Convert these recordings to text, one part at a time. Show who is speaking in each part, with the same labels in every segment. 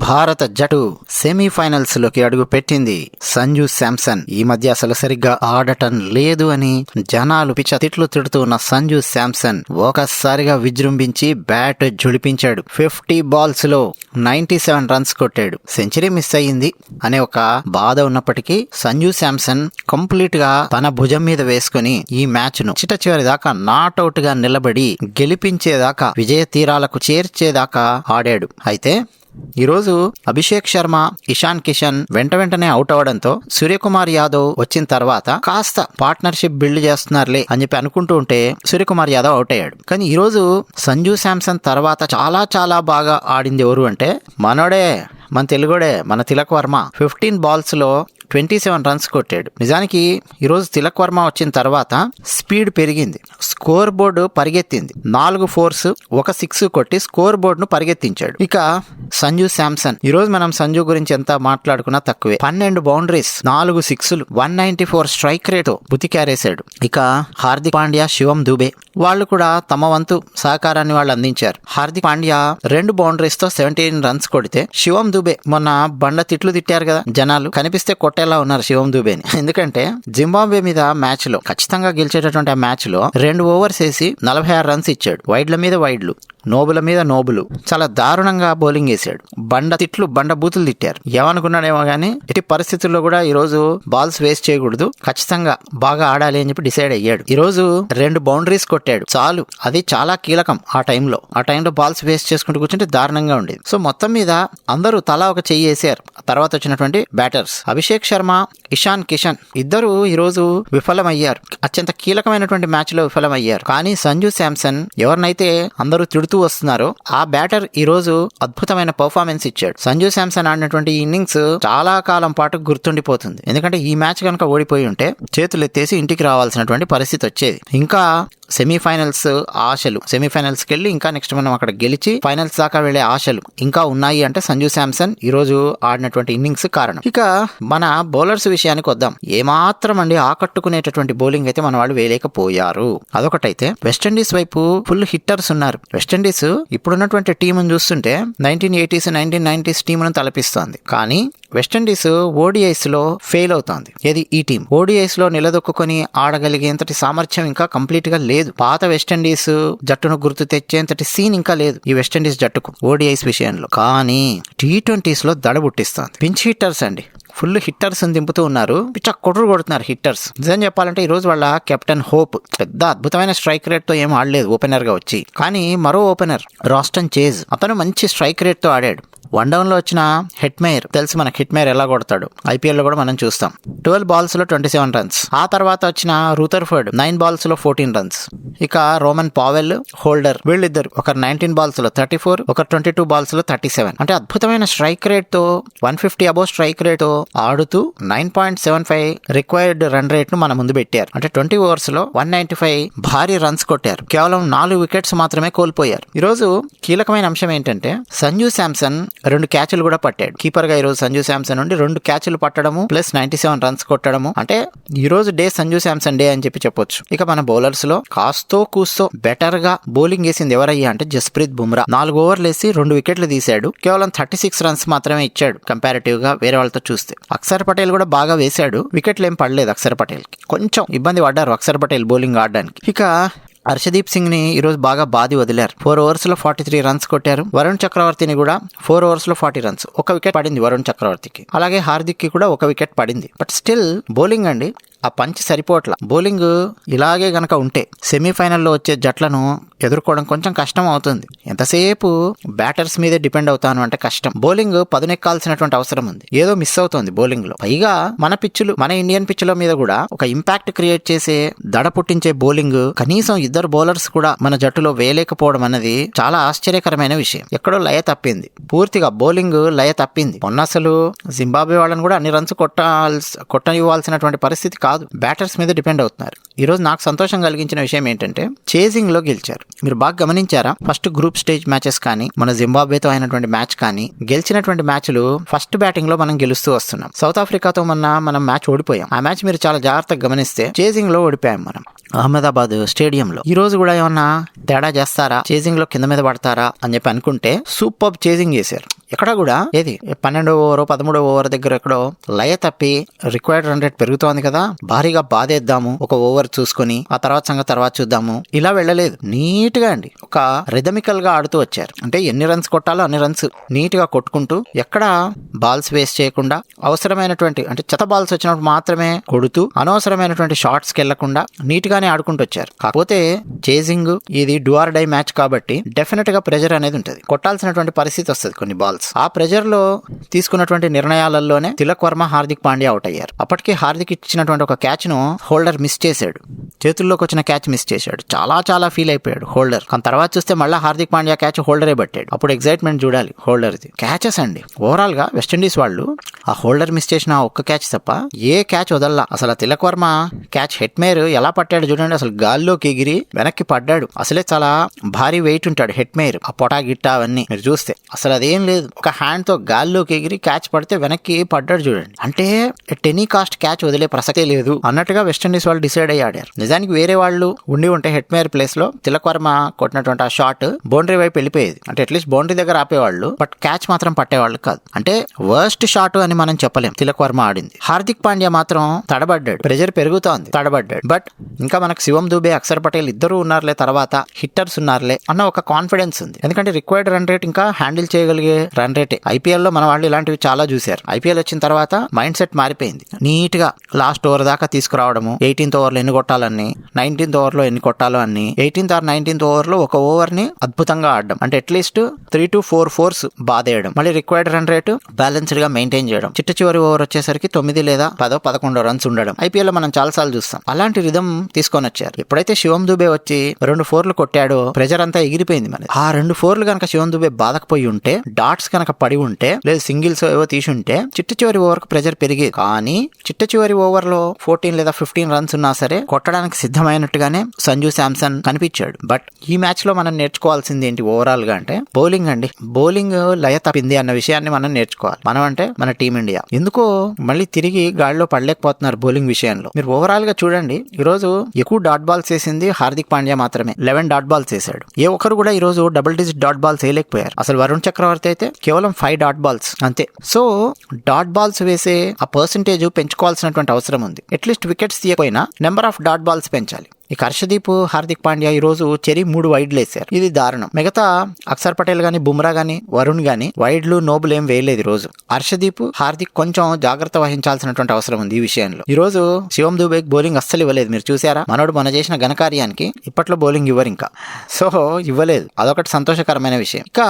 Speaker 1: భారత జట్టు సెమీఫైనల్స్ లోకి అడుగు పెట్టింది. సంజు శాంసన్ ఈ మధ్య అసలు సరిగ్గా ఆడటం లేదు అని జనాలు తిట్లు తిడుతూ ఉన్న సంజు శాంసన్ ఒకసారిగా విజృంభించి బ్యాట్ జుడిపించాడు. 50 బాల్స్ లో 97 రన్స్ కొట్టాడు. సెంచరీ మిస్ అయ్యింది అనే ఒక బాధ ఉన్నప్పటికీ సంజు శాంసన్ కంప్లీట్ గా తన భుజం మీద వేసుకుని ఈ మ్యాచ్ ను చిట్ట చివరి దాకా నాట్అవుట్ గా నిలబడి గెలిపించేదాకా, విజయ తీరాలకు చేర్చేదాకా ఆడాడు. అయితే ఈరోజు అభిషేక్ శర్మ, ఇషాన్ కిషన్ వెంటనే అవుట్ అవడంతో సూర్యకుమార్ యాదవ్ వచ్చిన తర్వాత కాస్త పార్ట్నర్షిప్ బిల్డ్ చేస్తున్నారులే అని చెప్పి అనుకుంటూ ఉంటే సూర్యకుమార్ యాదవ్ అవుట్ అయ్యాడు. కానీ ఈరోజు సంజు శాంసన్ తర్వాత చాలా బాగా ఆడింది ఎవరు అంటే మనోడే, మన తెలుగుడే, మన తిలక్ వర్మ. 15 బాల్స్ లో 27 రన్స్ కొట్టాడు. నిజానికి ఈరోజు తిలక్ వర్మ వచ్చిన తర్వాత స్పీడ్ పెరిగింది, స్కోర్ బోర్డు పరిగెత్తింది. 4 4s 1 6 కొట్టి స్కోర్ బోర్డు ను పరిగెత్తించాడు. ఇక సంజు శాంసన్, ఈరోజు మనం సంజు గురించి ఎంత మాట్లాడుకున్నా తక్కువే. 12 బౌండరీస్, 4 6లు, 194 స్ట్రైక్ రేట్ బుతికారేశాడు. ఇక హార్దిక్ పాండ్యా, శివం దూబే వాళ్ళు కూడా తమ వంతు సహకారాన్ని వాళ్ళు అందించారు. హార్దిక్ పాండ్యా 2 బౌండరీస్ తో 17 రన్స్ కొడితే శివం దూబే మొన్న బండ తిట్లు తిట్టారు కదా జనాలు, కనిపిస్తే కొట్టేలా ఉన్నారు శివం దూబేని. ఎందుకంటే జింబాబ్వే మీద మ్యాచ్ లో ఖచ్చితంగా గెలిచేటటువంటి ఆ మ్యాచ్ లో 2 ఓవర్స్ వేసి 46 రన్స్ ఇచ్చాడు. వైడ్ల మీద వైడ్లు, నోబుల మీద నోబులు, చాలా దారుణంగా బౌలింగ్ వేసాడు. బండ బూతులు తిట్టారు. ఏమనుకున్నాడేమో గానీ ఎట్టి పరిస్థితుల్లో కూడా ఈ రోజు బాల్స్ వేస్ట్ చేయకూడదు, ఖచ్చితంగా బాగా ఆడాలి అని చెప్పి డిసైడ్ అయ్యాడు. ఈ రోజు 2 బౌండరీస్ కొట్టాడు చాలు. అది చాలా కీలకం. ఆ టైంలో బాల్స్ వేస్ట్ చేసుకుంటూ కూర్చుంటే దారుణంగా ఉండేది. సో మొత్తం మీద అందరూ తలా ఒక చెయ్యి వేసారు. తర్వాత వచ్చినటువంటి బ్యాటర్స్ అభిషేక్ శర్మ, ఇషాన్ కిషన్ ఇద్దరు ఈ రోజు విఫలమయ్యారు. అత్యంత కీలకమైనటువంటి మ్యాచ్ లో విఫలమయ్యారు. కానీ సంజు శాంసన్ ఎవరినైతే అందరూ తిడుతూ వస్తున్నారో ఆ బ్యాటర్ ఈ రోజు అద్భుతమైన పర్ఫార్మెన్స్ ఇచ్చాడు. సంజు శాంసన్ ఆడినటువంటి ఇన్నింగ్స్ చాలా కాలం పాటు గుర్తుండిపోతుంది. ఎందుకంటే ఈ మ్యాచ్ కనుక ఓడిపోయి ఉంటే చేతులు ఎత్తేసి ఇంటికి రావాల్సినటువంటి పరిస్థితి వచ్చేది. ఇంకా సెమీఫైనల్స్ ఆశలు, సెమీఫైనల్స్కి వెళ్ళి ఇంకా నెక్స్ట్ మనం అక్కడ గెలిచి ఫైనల్స్ దాకా వెళ్లే ఆశలు ఇంకా ఉన్నాయి అంటే సంజు శాంసన్ ఈ రోజు ఆడినటువంటి ఇన్నింగ్స్ కారణం. ఇక మన బౌలర్స్ విషయానికి వద్దాం. ఏమాత్రం అండి ఆకట్టుకునేటటువంటి బౌలింగ్ అయితే మన వాళ్ళు వేయలేకపోయారు. అదొకటైతే వెస్టిండీస్ వైపు ఫుల్ హిట్టర్స్ ఉన్నారు. వెస్టిండీస్ ఇప్పుడున్నటువంటి టీంను చూస్తుంటే 1980s 1990s టీంను తలపిస్తోంది. కానీ వెస్టిండీస్ ఓడిఐస్ లో ఫెయిల్ అవుతోంది. ఏది ఈ టీం ఓడిఐస్ లో నిలదొక్కుని ఆడగలిగేంతటి సామర్థ్యం ఇంకా కంప్లీట్ గా లేదు. పాత వెస్టిండీస్ జట్టును గుర్తు తెచ్చేంతటి సీన్ ఇంకా లేదు ఈ వెస్టిండీస్ జట్టుకు ఓడిఐస్ విషయంలో. కానీ T20s లో దడబుట్టిస్తోంది. పించ్ హిట్టర్స్ అండి, ఫుల్ హిట్టర్స్ దింపుతూ ఉన్నారు. పిచ్చ కొట్టుడు కొడుతున్నారు హిట్టర్స్. నిజం చెప్పాలంటే ఈ రోజు వాళ్ళ కెప్టెన్ హోప్ పెద్ద అద్భుతమైన స్ట్రైక్ రేట్ తో ఏం ఆడలేదు ఓపెనర్ గా వచ్చి. కానీ మరో ఓపెనర్ రాస్టన్ చేజ్ అతను మంచి స్ట్రైక్ రేట్ తో ఆడాడు. 1 డౌన్ లో వచ్చిన హిట్మేర్ తెలుసు మనకి, హిట్మేర్ ఎలా కొడతాడు ఐపీఎల్ లో కూడా మనం చూస్తాం. 12 బాల్స్ లో 27 రన్స్. ఆ తర్వాత వచ్చిన రూథర్ఫర్డ్ 9 బాల్స్ లో 14 రన్స్. ఇక రోమన్ పావెల్, హోల్డర్ వీళ్ళిద్దరు ఒకరు 19 బాల్స్ లో 34, ఒకరు 22 బాల్స్ లో 37. అంటే అద్భుతమైన స్ట్రైక్ రేట్ తో 150 అబోవ్ స్ట్రైక్ రేట్ తో ఆడుతూ 9.75 రిక్వైర్డ్ రన్ రేట్ ను మన ముందు పెట్టారు. అంటే 20 ఓవర్స్ లో 195 భారీ రన్స్ కొట్టారు. కేవలం 4 వికెట్స్ మాత్రమే కోల్పోయారు. ఈ రోజు కీలకమైన అంశం ఏంటంటే సంజు శాంసన్ 2 క్యాచ్లు కూడా పట్టాడు. కీపర్ గా ఈ రోజు సంజు శాంసన్ నుండి 2 క్యాచ్లు పట్టడము ప్లస్ 97 రన్స్ కొట్టడము. అంటే ఈ రోజు డే సంజు శాంసన్ డే అని చెప్పొచ్చు. ఇక మన బౌలర్స్ లో కాస్తో కూస్తో బెటర్ గా బౌలింగ్ వేసింది ఎవరయ్యా అంటే జస్ప్రీత్ బుమ్రా. 4 ఓవర్లు వేసి 2 వికెట్లు తీశాడు. కేవలం 36 రన్స్ మాత్రమే ఇచ్చాడు కంపారిటివ్ గా వేరే వాళ్ళతో చూస్తే. అక్షర్ పటేల్ కూడా బాగా వేశాడు, వికెట్లు ఏం పడలేదు. అక్షర్ పటేల్ కొంచెం ఇబ్బంది పడ్డారు అక్షర్ పటేల్ బౌలింగ్ ఆడడానికి. ఇక హర్షదీప్ సింగ్ ని ఈరోజు బాగా బాది వదిలారు. 4 ఓవర్స్ లో 43 రన్స్ కొట్టారు. వరుణ్ చక్రవర్తిని కూడా 4 ఓవర్స్ లో 40 రన్స్. 1 వికెట్ పడింది వరుణ్ చక్రవర్తికి. అలాగే హార్దిక్ కి కూడా 1 వికెట్ పడింది. బట్ స్టిల్ బౌలింగ్ అండి ఆ పంచ్ సరిపోట్ల. బౌలింగ్ ఇలాగే గనక ఉంటే సెమీఫైనల్లో వచ్చే జట్లను ఎదుర్కోవడం కొంచెం కష్టం అవుతుంది. ఎంతసేపు బ్యాటర్స్ మీదే డిపెండ్ అవుతాను అంటే కష్టం. బౌలింగ్ పదునెక్కాల్సినటువంటి అవసరం ఉంది, ఏదో మిస్ అవుతుంది బౌలింగ్ లో. పైగా మన ఇండియన్ పిచ్ లో మీద కూడా ఒక ఇంపాక్ట్ క్రియేట్ చేసే దడ పుట్టించే బౌలింగ్ కనీసం 2 బౌలర్స్ కూడా మన జట్టులో వేయలేకపోవడం అనేది చాలా ఆశ్చర్యకరమైన విషయం. ఎక్కడో లయ తప్పింది, పూర్తిగా బౌలింగ్ లయ తప్పింది. మొన్న అసలు జింబాబ్వే వాళ్ళని కూడా అన్ని రన్స్ కొట్టనివ్వాల్సినటువంటి పరిస్థితి కాదు, బ్యాటర్స్ మీద డిపెండ్ అవుతున్నారు. ఈ రోజు నాకు సంతోషం కలిగించిన విషయం ఏంటంటే చేజింగ్ లో గెలిచారు. మీరు బాగా గమనించారా? ఫస్ట్ గ్రూప్ స్టేజ్ మ్యాచెస్ కానీ మన జింబాబ్వేతో అయినటువంటి మ్యాచ్ కానీ గెలిచినటువంటి మ్యాచ్లు ఫస్ట్ బ్యాటింగ్ లో మనం గెలుస్తూ వస్తున్నాం. సౌత్ ఆఫ్రికాతో మనం మ్యాచ్ ఓడిపోయాం. ఆ మ్యాచ్ మీరు చాలా జాగ్రత్తగా గమనిస్తే చేజింగ్ లో ఓడిపోయాం మనం అహ్మదాబాద్ స్టేడియంలో. ఈ రోజు కూడా ఏమన్నా తేడా చేస్తారా, చేజింగ్ లో కింద మీద పడతారా అని చెప్పి అనుకుంటే సూపర్ చేజింగ్ చేశారు. ఇక్కడ కూడా ఏది 12వ ఓవర్ 13వ ఓవర్ దగ్గర ఎక్కడో లయ తప్పి రిక్వైర్డ్ రన్ రేట్ పెరుగుతోంది కదా, భారీగా బాధేద్దాము, ఒక ఓవర్ చూసుకుని ఆ తర్వాత సంగతి తర్వాత చూద్దాము, ఇలా వెళ్ళలేదు. నీట్ గా అండి ఒక రిథమికల్ గా ఆడుతూ వచ్చారు. అంటే ఎన్ని రన్స్ కొట్టాలో అన్ని రన్స్ నీట్ గా కొట్టుకుంటూ, ఎక్కడ బాల్స్ వేస్ట్ చేయకుండా, అవసరమైనటువంటి అంటే చెత్త బాల్స్ వచ్చినప్పుడు మాత్రమే కొడుతూ, అనవసరమైనటువంటి షాట్స్ కి వెళ్లకుండా నీట్ గానే ఆడుకుంటూ వచ్చారు. కాకపోతే చేజింగ్ ఇది డూ ఆర్ డై మ్యాచ్ కాబట్టి డెఫినెట్ గా ప్రెజర్ అనేది ఉంటుంది, కొట్టాల్సినటువంటి పరిస్థితి వస్తుంది కొన్ని బాల్స్. ఆ ప్రెజర్ లో తీసుకున్నటువంటి నిర్ణయాలలోనే తిలక్ వర్మ, హార్దిక్ పాండ్యా అవుట్ అయ్యారు. అప్పటికి హార్దిక్ ఇచ్చినటువంటి ఒక క్యాచ్ ను హోల్డర్ మిస్ చేశాడు, చేతుల్లోకి వచ్చిన క్యాచ్ మిస్ చేశాడు. చాలా చాలా ఫీల్ అయిపోయాడు హోల్డర్. కానీ తర్వాత చూస్తే మళ్ళీ హార్దిక్ పాండ్యా క్యాచ్ హోల్డరే పట్టాడు. అప్పుడు ఎగ్జైట్మెంట్ చూడాలి హోల్డర్ది. క్యాచెస్ అండి ఓవరాల్ గా వెస్టిండీస్ వాళ్ళు ఆ హోల్డర్ మిస్ చేసిన ఒక్క క్యాచ్ తప్ప ఏ క్యాచ్ వదల్లా. అసలు తిలక్ వర్మ క్యాచ్ హెట్ మేర్ ఎలా పట్టాడు చూడండి, అసలు గాల్లోకి ఎగిరి వెనక్కి పడ్డాడు. అసలే చాలా భారీ వెయిట్ ఉంటాడు హెట్ మేర్, ఆ పొటా గిట్ట అవన్నీ మీరు చూస్తే అసలు అదేం లేదు, ఒక హ్యాండ్ తో గాల్లోకి ఎగిరి క్యాచ్ పడితే వెనక్కి పడ్డాడు చూడండి. అంటే టెనీ కాస్ట్ క్యాచ్ వదిలే ప్రసక్తే లేదు అన్నట్టుగా వెస్టిండీస్ వాళ్ళు డిసైడ్ అయ్యి ఆడారు. నిజానికి వేరే వాళ్ళు ఉండి ఉంటే హెట్ మేర్ ప్లేస్ లో తిలక్ వర్మ కొట్టినటువంటి ఆ షాట్ బౌండరీ వైపు వెళ్ళిపోయేది, అంటే అట్లీస్ట్ బౌండరీ దగ్గర ఆపేవాళ్ళు, బట్ క్యాచ్ మాత్రం పట్టేవాళ్ళు కాదు. అంటే వర్స్ట్ షాట్ అని మనం చెప్పలేం తిలక్ వర్మ ఆడింది. హార్దిక్ పాండ్యా మాత్రం తడబడ్డాడు, ప్రెజర్ పెరుగుతోంది, తడబడ్డాడు. బట్ ఇంకా మనకు శివం దుబే, అక్షర్ పటేల్ ఇద్దరు ఉన్నారులే, తర్వాత హిట్టర్స్ ఉన్నారులే అన్న ఒక కాన్ఫిడెన్స్ ఉంది. ఎందుకంటే రిక్వైర్డ్ రన్ రేట్ ఇంకా హ్యాండిల్ చేయగలిగే రన్ రేటే. ఐపీఎల్ లో మన వాళ్ళు ఇలాంటివి చాలా చూశారు. ఐపీఎల్ వచ్చిన తర్వాత మైండ్ సెట్ మారిపోయింది. నీట్ గా లాస్ట్ ఓవర్ దాకా తీసుకురావడము, 18th ఓవర్ లో ఎన్ని కొట్టాలని, 19th ఓవర్ లో ఎన్ని కొట్టాలో అన్ని, 18th or 19th ఓవర్ లో ఒక ఓవర్ ని అద్భుతంగా ఆడడం, అంటే అట్లీస్ట్ 3 to 4 fours బాధేయడం, మళ్ళీ రిక్వైర్డ్ రన్ రేట్ బ్యాలెన్స్డ్ గా మెయింటైన్ చేయడం. చిట్ట చివరి ఓవర్ వచ్చేసరికి 9 లేదా 10, 11 రన్స్ ఉండడం ఐపీఎల్ లో మనం చాలాసార్లు చూస్తాం. అలాంటి రిధం తీసుకొని వచ్చారు. ఎప్పుడైతే శివం దుబే వచ్చి 2 4లు కొట్టాడో ప్రెజర్ అంతా ఎగిరిపోయింది. మరి ఆ 2 4లు కనుక శివం దుబే బాధకపోయి ఉంటే, డాట్స్ కనుక పడి ఉంటే, లేదా సింగిల్స్ ఏవో తీసి ఉంటే చిట్ట చివరి ఓవర్ కు ప్రెజర్ పెరిగేది. కానీ చిట్ట చివరి ఓవర్ లో 14 లేదా 15 రన్స్ ఉన్నా సరే కొట్టడానికి సిద్ధమైనట్టుగానే సంజు శాంసన్ కనిపించాడు. బట్ ఈ మ్యాచ్ లో మనం నేర్చుకోవాల్సింది ఏంటి ఓవరాల్ గా అంటే బౌలింగ్ అండి. బౌలింగ్ లయ తప్పింది అన్న విషయాన్ని మనం నేర్చుకోవాలి. మనం అంటే మన టీమిండియా ఎందుకో మళ్ళీ తిరిగి గాడిలో పడలేకపోతున్నారు బౌలింగ్ విషయంలో. మీరు ఓవరాల్ గా చూడండి, ఈ రోజు ఎక్కువ డాట్ బాల్స్ వేసింది హార్దిక్ పాండ్యా మాత్రమే, 11 డాట్ బాల్స్ వేసాడు. ఏ ఒక్కరు కూడా ఈ రోజు డబుల్ డిజిట్ డాట్ బాల్స్ వేయలేకపోయారు. అసలు వరుణ్ చక్రవర్తి అయితే కేవలం 5 డాట్ బాల్స్ అంతే. సో డాట్ బాల్స్ వేసే ఆ పర్సంటేజ్ పెంచుకోవాల్సినటువంటి అవసరం ఉంది. అట్లీస్ట్ వికెట్స్ తీయకపోయినా నెంబర్ ఆఫ్ డాట్ బాల్స్ పెంచాలి. ఇక హర్షదీప్, హార్దిక్ పాండ్యా ఈ రోజు 3 వైడ్లు వేశారు. ఇది దారుణం. మిగతా అక్షర్ పటేల్ గానీ, బుమ్రా గానీ, వరుణ్ గానీ వైడ్లు, నోబుల్ ఏం వేయలేదు ఈ రోజు. హర్షదీప్, హార్దిక్ కొంచెం జాగ్రత్త వహించాల్సినటువంటి అవసరం ఉంది ఈ విషయంలో. ఈ రోజు శివం దుబేకి బౌలింగ్ అస్సలు ఇవ్వలేదు. మీరు చూసారా, మనోడు మన చేసిన ఘనకార్యానికి ఇప్పట్లో బౌలింగ్ ఇవ్వరు ఇంకా. సో ఇవ్వలేదు, అదొకటి సంతోషకరమైన విషయం. ఇక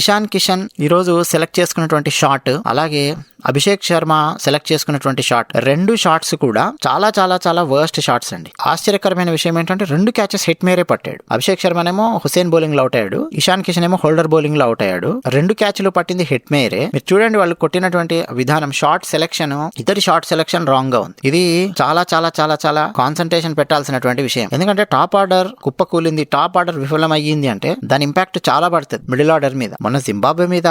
Speaker 1: ఇషాన్ కిషన్ ఈ రోజు సెలెక్ట్ చేసుకున్నటువంటి షాట్, అలాగే అభిషేక్ శర్మ సెలెక్ట్ చేసుకున్నటువంటి షాట్, 2 షాట్స్ కూడా చాలా చాలా చాలా వర్స్ట్ షాట్స్ అండి. ఆశ్చర్యకరమైన విషయం ఏంటంటే 2 క్యాచెస్ హిట్ మేరే పట్టాడు. అభిషేక్ శర్మనేమో హుసేన్ బౌలింగ్ లో అవుట్ అయ్యాడు, ఇషాన్ కిషన్ ఏమో హోల్డర్ బౌలింగ్ లో అవుట్ అయ్యాడు. 2 క్యాచ్లు పట్టింది హిట్ మేరే. మీరు చూడండి వాళ్ళు కొట్టినటువంటి విధానం, షార్ట్ సెలెక్షన్, ఇద్దరి షార్ట్ సెలెక్షన్ రాంగ్ గా ఉంది. ఇది చాలా చాలా చాలా చాలా కాన్సన్ట్రేషన్ పెట్టాల్సినటువంటి విషయం. ఎందుకంటే టాప్ ఆర్డర్ కుప్పకూలింది, టాప్ ఆర్డర్ విఫలం అయ్యింది అంటే దాని ఇంపాక్ట్ చాలా పడుతుంది మిడిల్ ఆర్డర్ మీద. మొన్న జింబాబ్వే మీద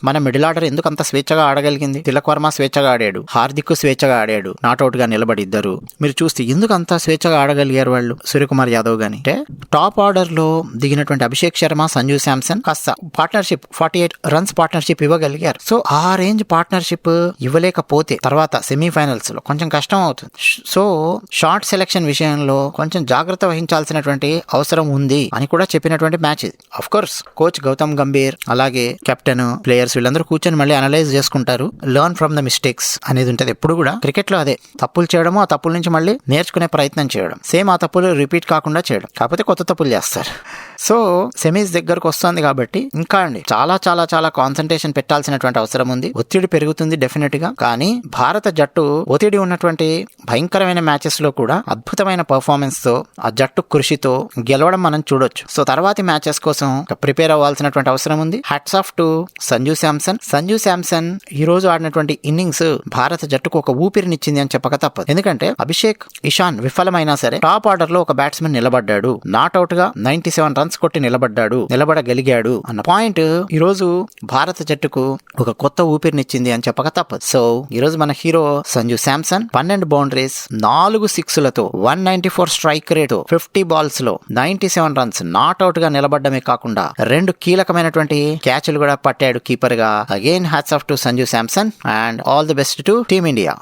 Speaker 1: మన మిడిల్ ఆర్డర్ ఎందుకు అంత స్వేచ్ఛగా ఆడగలిగింది? తిలక్ వర్మ స్వేచ్ఛగా ఆడాడు, హార్దిక్ స్వేచ్ఛగా ఆడాడు, నాట్అవుట్ గా నిలబడి ఇద్దరు. మీరు చూస్తే ఎందుకు అంత స్వేచ్ఛగా ఆడగలిగారు వాళ్ళు, సూర్యకుమార్ యాదవ్ గాని. అంటే టాప్ ఆర్డర్ లో దిగినటువంటి అభిషేక్ శర్మ, సంజు శాంసన్ కాస్త పార్ట్నర్షిప్ 48 రన్స్ పార్ట్నర్షిప్ ఇవ్వగలిగారు. సో ఆ రేంజ్ పార్ట్నర్షిప్ ఇవ్వలేకపోతే తర్వాత సెమీఫైనల్స్ లో కొంచెం కష్టం అవుతుంది. సో షార్ట్ సెలెక్షన్ విషయంలో కొంచెం జాగ్రత్త వహించాల్సినటువంటి అవసరం ఉంది అని కూడా చెప్పినటువంటి మ్యాచ్ ఇది. Of course coach Gautam Gambhir, అలాగే కెప్టెన్, ప్లేయర్స్ వీళ్ళందరూ కూర్చొని మళ్ళీ అనలైజ్ చేసుకుంటారు. లెర్న్ ఫ్రమ్ ద మిస్టేక్స్ అనేది ఉంటుంది ఎప్పుడు కూడా క్రికెట్ లో. అదే తప్పులు చేయడము, ఆ తప్పుల నుంచి మళ్ళీ నేర్చుకునే ప్రయత్నం చేయడం, సేమ్ ఆ తప్పులు రిపీట్ కాకుండా చేయడం, కాకపోతే కొత్త తప్పులు చేస్తారు. సో సెమీస్ దగ్గరకు వస్తుంది కాబట్టి ఇంకా అండి చాలా చాలా చాలా కాన్సన్ట్రేషన్ పెట్టాల్సినటువంటి అవసరం ఉంది. ఒత్తిడి పెరుగుతుంది డెఫినెట్ గా. కానీ భారత జట్టు ఒత్తిడి ఉన్నటువంటి భయంకరమైన మ్యాచెస్ లో కూడా అద్భుతమైన పర్ఫార్మెన్స్ తో, ఆ జట్టు కృషితో గెలవడం మనం చూడొచ్చు. సో తర్వాతి మ్యాచెస్ కోసం ప్రిపేర్ అవ్వాల్సినటువంటి అవసరం ఉంది. Hats off to Sanju Samson. Sanju Samson ఈ రోజు ఆడినటువంటి ఇన్నింగ్స్ భారత జట్టుకు ఒక ఊపిరినిచ్చింది అని చెప్పక తప్పదు. ఎందుకంటే అభిషేక్, ఇషాన్ విఫలమైనా సరే టాప్ ఆర్డర్ లో ఒక బ్యాట్స్మెన్ నిలబడ్డాడు. నాట్అవుట్ గా 97 రన్స్ రన్స్ కొట్టి నిలబడగలిగాడు అన్న పాయింట్ ఈ రోజు భారత జట్టుకు ఒక కొత్త ఊపిరినిచ్చింది అని చెప్పక తప్పదు. సో ఈ రోజు మన hero Sanju Samson 12 boundaries, 4 సిక్స్లతో 194 strike rate, 50 balls లో 97 రన్స్, నాట్అవుట్ గా నిలబడమే కాకుండా 2 కీలకమైనటువంటి క్యాచ్లు కూడా పట్టాడు కీపర్ గా. Again hats off to Sanju Samson and all the best to team India.